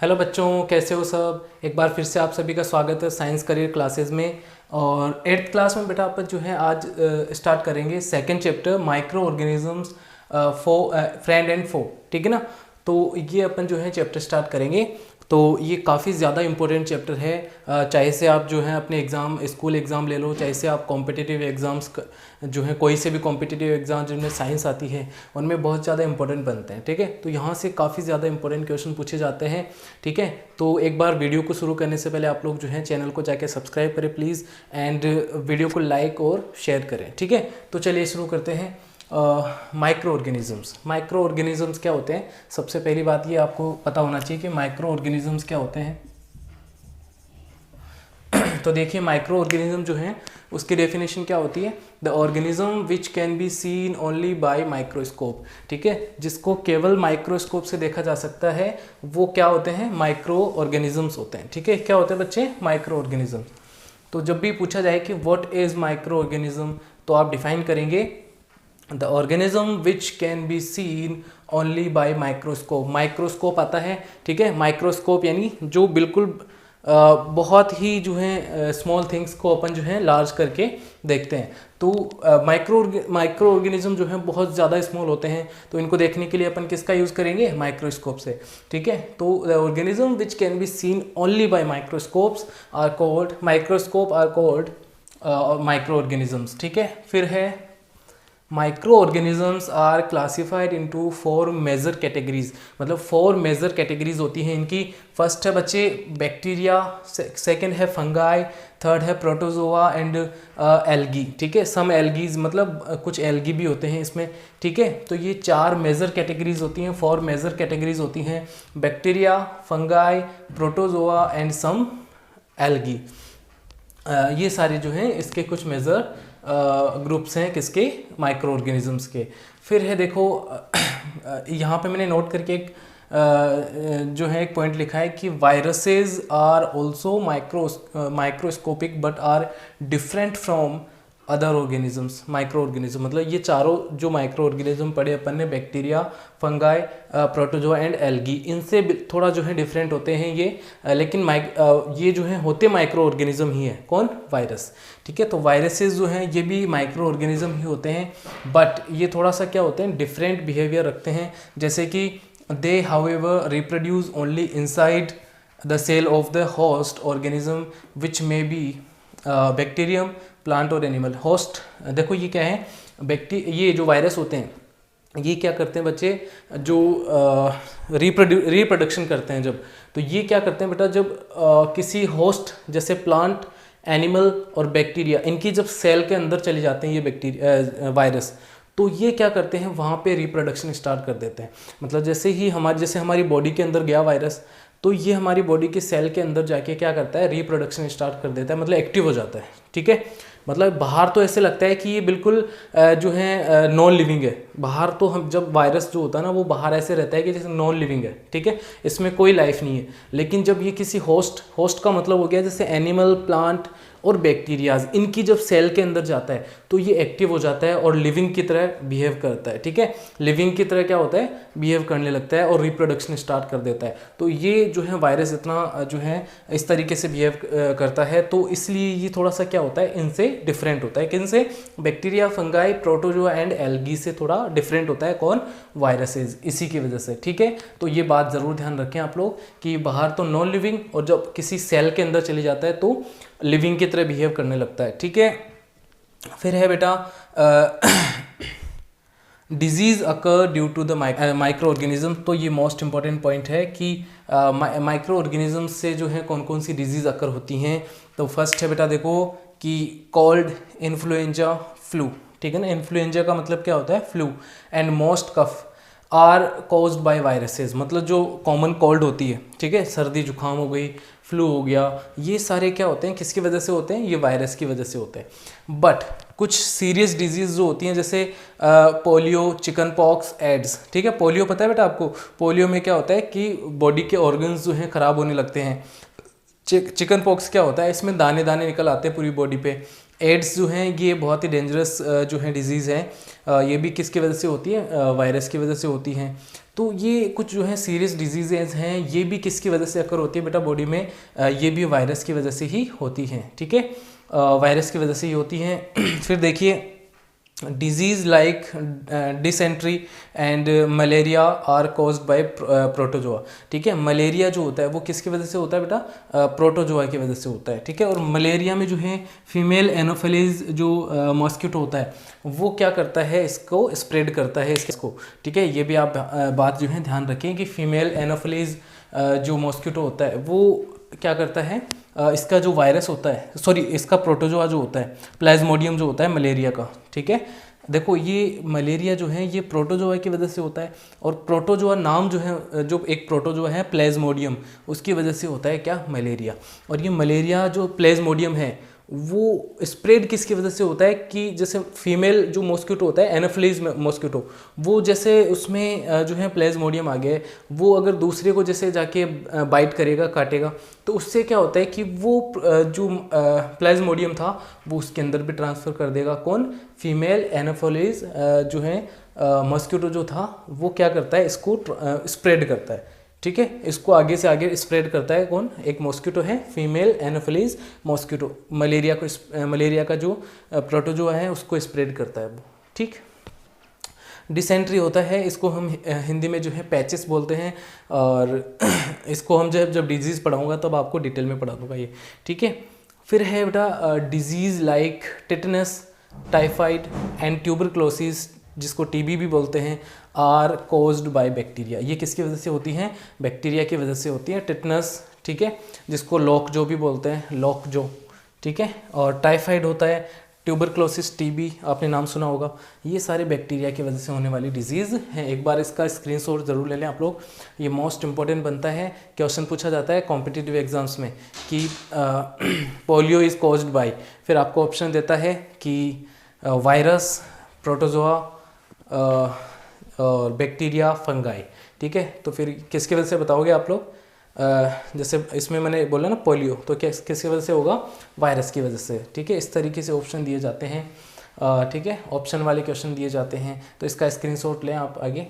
Hello बच्चों, कैसे हो सब। एक बार फिर से आप सभी का स्वागत है साइंस करियर क्लासेस में। और 8th क्लास में बेटा अपन जो है आज स्टार्ट करेंगे second chapter microorganisms friend and foe. ठीक है ना। तो ये अपन जो है चैप्टर स्टार्ट करेंगे। तो ये काफ़ी ज़्यादा इम्पोर्टेंट चैप्टर है। चाहे से आप जो है अपने एग्ज़ाम स्कूल एग्ज़ाम ले लो, चाहे से आप कॉम्पिटिटिव एग्ज़ाम्स जो है कोई से भी कॉम्पिटिटिव एग्ज़ाम जिनमें साइंस आती है उनमें बहुत ज़्यादा इंपॉर्टेंट बनते हैं। ठीक है, तो यहाँ से काफ़ी ज़्यादा इंपॉर्टेंट क्वेश्चन पूछे जाते हैं। ठीक है, तो एक बार वीडियो को शुरू करने से पहले आप लोग जो है चैनल को जाके सब्सक्राइब करें प्लीज़, एंड वीडियो को लाइक और शेयर करें। ठीक है, तो चलिए शुरू करते हैं। माइक्रो ऑर्गेनिजम्स क्या होते हैं। सबसे पहली बात ये आपको पता होना चाहिए कि माइक्रो ऑर्गेनिजम्स क्या होते हैं। तो देखिए, माइक्रो ऑर्गेनिज्म जो है उसकी डेफिनेशन क्या होती है। The organism which can be seen only bye microscope. ठीक है, जिसको केवल माइक्रोस्कोप से देखा जा सकता है वो क्या होते हैं, माइक्रो ऑर्गेनिजम्स होते हैं। ठीक है, क्या होते हैं बच्चे, माइक्रो ऑर्गेनिज्म। तो जब भी पूछा जाए कि व्हाट इज माइक्रो ऑर्गेनिज्म, तो आप डिफाइन करेंगे the organism which can be seen only bye microscope. Microscope आता है, ठीक है, माइक्रोस्कोप यानी जो बिल्कुल बहुत ही जो है स्मॉल थिंग्स को अपन जो है लार्ज करके देखते हैं। तो माइक्रो ऑर्गेनिज्म जो है बहुत ज़्यादा स्मॉल होते हैं, तो इनको देखने के लिए अपन किसका यूज़ करेंगे, माइक्रोस्कोप से। ठीक है, तो the organism which can be seen only by microscopes are called micro organisms. ठीक है, फिर है micro organisms are classified into 4 major categories. मतलब 4 मेजर कैटेगरीज होती हैं इनकी। फर्स्ट है बच्चे बैक्टीरिया, सेकंड है फंगाई, थर्ड है प्रोटोजोआ एंड एल्गी। ठीक है, सम एल्गीज मतलब कुछ एल्गी भी होते हैं इसमें। ठीक है, तो ये 4 मेजर कैटेगरीज होती हैं, 4 मेजर कैटेगरीज होती हैं, bacteria, fungi, protozoa and some algae. ये सारे जो हैं इसके कुछ मेजर ग्रुप्स हैं, किसके, माइक्रो ऑर्गेनिजम्स के। फिर है देखो यहाँ पे मैंने नोट करके एक जो है एक पॉइंट लिखा है कि viruses are also microscopic but are different from other organisms. Micro organism मतलब ये चारों जो माइक्रो ऑर्गेनिज्म पढ़े अपन ने, bacteria, fungi, protozoa and algae, इनसे थोड़ा जो है डिफरेंट होते हैं ये। लेकिन ये जो है होते माइक्रो ऑर्गेनिज्म ही है। कौन, वायरस। ठीक है, तो वायरसेस जो हैं ये भी माइक्रो ऑर्गेनिज्म ही होते हैं, बट ये थोड़ा सा क्या होते हैं, डिफरेंट बिहेवियर रखते हैं। जैसे कि they however reproduce only inside the cell of the host organism which may be bacterium, plant और एनिमल। होस्ट देखो ये क्या है, ये जो वायरस होते हैं ये क्या करते हैं बच्चे, जो रिप्रोडक्शन करते हैं जब, तो ये क्या करते हैं बेटा, जब किसी होस्ट जैसे प्लांट, एनिमल और बैक्टीरिया, इनकी जब सेल के अंदर चले जाते हैं ये बैक्टीरिया वायरस, तो ये क्या करते हैं, वहाँ पे रिप्रोडक्शन स्टार्ट कर देते हैं। मतलब जैसे हमारी बॉडी के अंदर गया वायरस, तो ये हमारी बॉडी के सेल के अंदर जाके क्या करता है, रिप्रोडक्शन स्टार्ट कर देता है, मतलब एक्टिव हो जाता है। ठीक है, मतलब बाहर तो ऐसे लगता है कि ये बिल्कुल जो है नॉन लिविंग है। बाहर तो हम जब वायरस जो होता है ना वो बाहर ऐसे रहता है कि जैसे नॉन लिविंग है। ठीक है, इसमें कोई लाइफ नहीं है। लेकिन जब ये किसी होस्ट का मतलब हो गया जैसे एनिमल, प्लांट और बैक्टीरियाज, इनकी जब सेल के अंदर जाता है तो ये एक्टिव हो जाता है और लिविंग की तरह बिहेव करता है। ठीक है, लिविंग की तरह क्या होता है, बिहेव करने लगता है और रिप्रोडक्शन स्टार्ट कर देता है। तो ये जो है वायरस इतना जो है इस तरीके से बिहेव करता है, तो इसलिए ये थोड़ा सा क्या होता है, इनसे डिफरेंट होता है। किनसे, bacteria, fungi, protozoa and algae से थोड़ा डिफरेंट होता है। कौन, वायरसेस, इसी की वजह से। ठीक है, तो ये बात ज़रूर ध्यान रखें आप लोग कि बाहर तो नॉन लिविंग और जब किसी सेल के अंदर चले जाता है तो लिविंग की तरह बिहेव करने लगता है। ठीक है, फिर है बेटा disease occur due to the micro organism. तो ये मोस्ट इंपॉर्टेंट पॉइंट है कि माइक्रो ऑर्गेनिज्म से जो है कौन कौन सी डिजीज अकर होती हैं। तो फर्स्ट है बेटा देखो कि कोल्ड, इन्फ्लुएंजा, फ्लू। ठीक है ना, इन्फ्लुएंजा का मतलब क्या होता है, flu, and most cough are caused by viruses. मतलब जो कॉमन कोल्ड होती है, ठीक है, सर्दी जुकाम हो गई, फ्लू हो गया, ये सारे क्या होते हैं, किसकी वजह से होते हैं, ये वायरस की वजह से होते हैं। बट कुछ सीरियस डिजीज जो होती हैं जैसे पोलियो, चिकन पॉक्स, एड्स। ठीक है, पोलियो पता है बेटा आपको, पोलियो में क्या होता है कि बॉडी के ऑर्गन्स जो हैं ख़राब होने लगते हैं। चिकन पॉक्स क्या होता है, इसमें दाने दाने निकल आते हैं पूरी बॉडी पे। एड्स जो हैं ये बहुत ही डेंजरस जो है डिजीज़ है, ये भी किसकी वजह से होती है, वायरस की वजह से होती हैं। तो ये कुछ जो है सीरियस डिजीजेज हैं, ये भी किसकी वजह से अकर होती है बेटा बॉडी में, ये भी वायरस की वजह से ही होती हैं, ठीक है, वायरस की वजह से ही होती हैं। फिर देखिए disease like dysentery and malaria are caused by protozoa, ठीक है। मलेरिया जो होता है वो किसकी वजह से होता है बेटा, प्रोटोजोआ की वजह से होता है, ठीक है। और मलेरिया में जो है फीमेल एनोफिलीज जो मॉस्किटो होता है वो क्या करता है, इसको स्प्रेड करता है इसको, ठीक है। ये भी आप बात जो है ध्यान रखें कि फीमेल एनोफिलीज जो मॉस्किटो होता है वो क्या करता है, इसका जो वायरस होता है, सॉरी इसका प्रोटोजोआ जो होता है, प्लाज्मोडियम जो होता है मलेरिया का, ठीक है। देखो ये मलेरिया जो है ये प्रोटोजोआ की वजह से होता है, और प्रोटोजोआ नाम जो है, जो एक प्रोटोजोआ है प्लाज्मोडियम, उसकी वजह से होता है क्या, मलेरिया। और ये मलेरिया जो प्लाज्मोडियम है वो स्प्रेड किसकी वजह से होता है कि जैसे फीमेल जो मॉस्किटो होता है एनाफिलीज मॉस्किटो, वो जैसे उसमें जो है प्लाज्मोडियम आ गया है, वो अगर दूसरे को जैसे जाके बाइट करेगा, काटेगा, तो उससे क्या होता है कि वो जो प्लाज्मोडियम था वो उसके अंदर भी ट्रांसफ़र कर देगा, कौन, फीमेल एनाफिलीज जो है मॉस्किटो जो था वो क्या करता है, इसको स्प्रेड करता है, ठीक है। इसको आगे से आगे स्प्रेड करता है कौन, एक मॉस्किटो है फीमेल एनोफिलीज मॉस्किटो, मलेरिया का जो प्रोटोजोआ है उसको स्प्रेड करता है वो, ठीक। डिसेंट्री होता है, इसको हम हिंदी में जो है पैचेस बोलते हैं, और इसको हम जब डिजीज़ पढ़ाऊँगा तब आपको डिटेल में पढ़ा दूँगा ये, ठीक है। फिर है बेटा disease like tetanus, typhoid and tuberculosis, जिसको टीबी भी बोलते हैं, आर कॉज्ड बाय बैक्टीरिया। ये किसकी वजह से होती हैं, बैक्टीरिया की वजह से होती है। टिटनस, ठीक है, जिसको लॉकजो भी बोलते हैं, लॉकजो, ठीक है। और टाइफाइड होता है, ट्यूबरक्लोसिस, टीबी आपने नाम सुना होगा, ये सारे बैक्टीरिया की वजह से होने वाली डिजीज़ हैं। एक बार इसका स्क्रीनशॉट ज़रूर ले लें आप लोग, ये मोस्ट इंपॉर्टेंट बनता है, क्वेश्चन पूछा जाता है कॉम्पिटिटिव एग्जाम्स में कि पोलियो इज़ कॉज्ड बाय, फिर आपको ऑप्शन देता है कि वायरस, प्रोटोजोआ और बैक्टीरिया, फंगाई, ठीक है। तो फिर किसकी वजह से बताओगे आप लोग, जैसे इसमें मैंने बोला ना पोलियो, तो क्या किसकी वजह से होगा, वायरस की वजह से, ठीक है। इस तरीके से ऑप्शन दिए जाते हैं, ठीक है, ऑप्शन वाले क्वेश्चन दिए जाते हैं, तो इसका स्क्रीनशॉट लें आप आगे,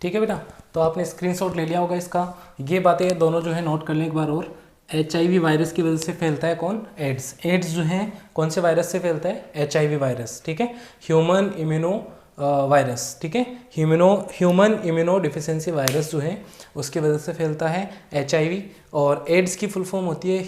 ठीक है बेटा। तो आपने स्क्रीनशॉट ले लिया होगा इसका, ये बातें दोनों जो है नोट कर लें एक बार और। HIV वायरस की वजह से फैलता है कौन, एड्स। एड्स जो है कौन से वायरस से फैलता है, HIV वायरस, ठीक है। ह्यूमन इम्यूनो वायरस, ठीक है, ह्यूमन इम्यूनो डिफिशियंसी वायरस जो है उसकी वजह से फैलता है HIV। और एड्स की फुल फॉर्म होती है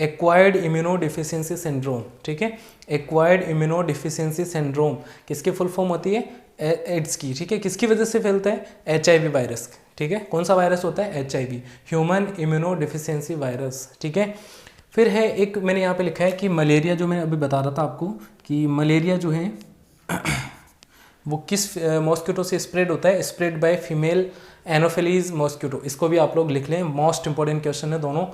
एक्वायर्ड इम्यूनो डिफिशियंसी सिंड्रोम, ठीक है। एक्वायर्ड इम्यूनो डिफिशियंसी सिंड्रोम किसकी फुल फॉर्म होती है, एड्स की, ठीक है। किसकी वजह से फैलता है, HIV वायरस, ठीक है। कौन सा वायरस होता है, HIV, human immuno deficiency virus, ठीक है। फिर है एक मैंने यहाँ पे लिखा है कि मलेरिया, जो मैं अभी बता रहा था आपको कि मलेरिया जो है वो किस मॉस्किटो से स्प्रेड होता है, spread by female anopheles mosquito. इसको भी आप लोग लिख लें, मोस्ट इंपॉर्टेंट क्वेश्चन है दोनों।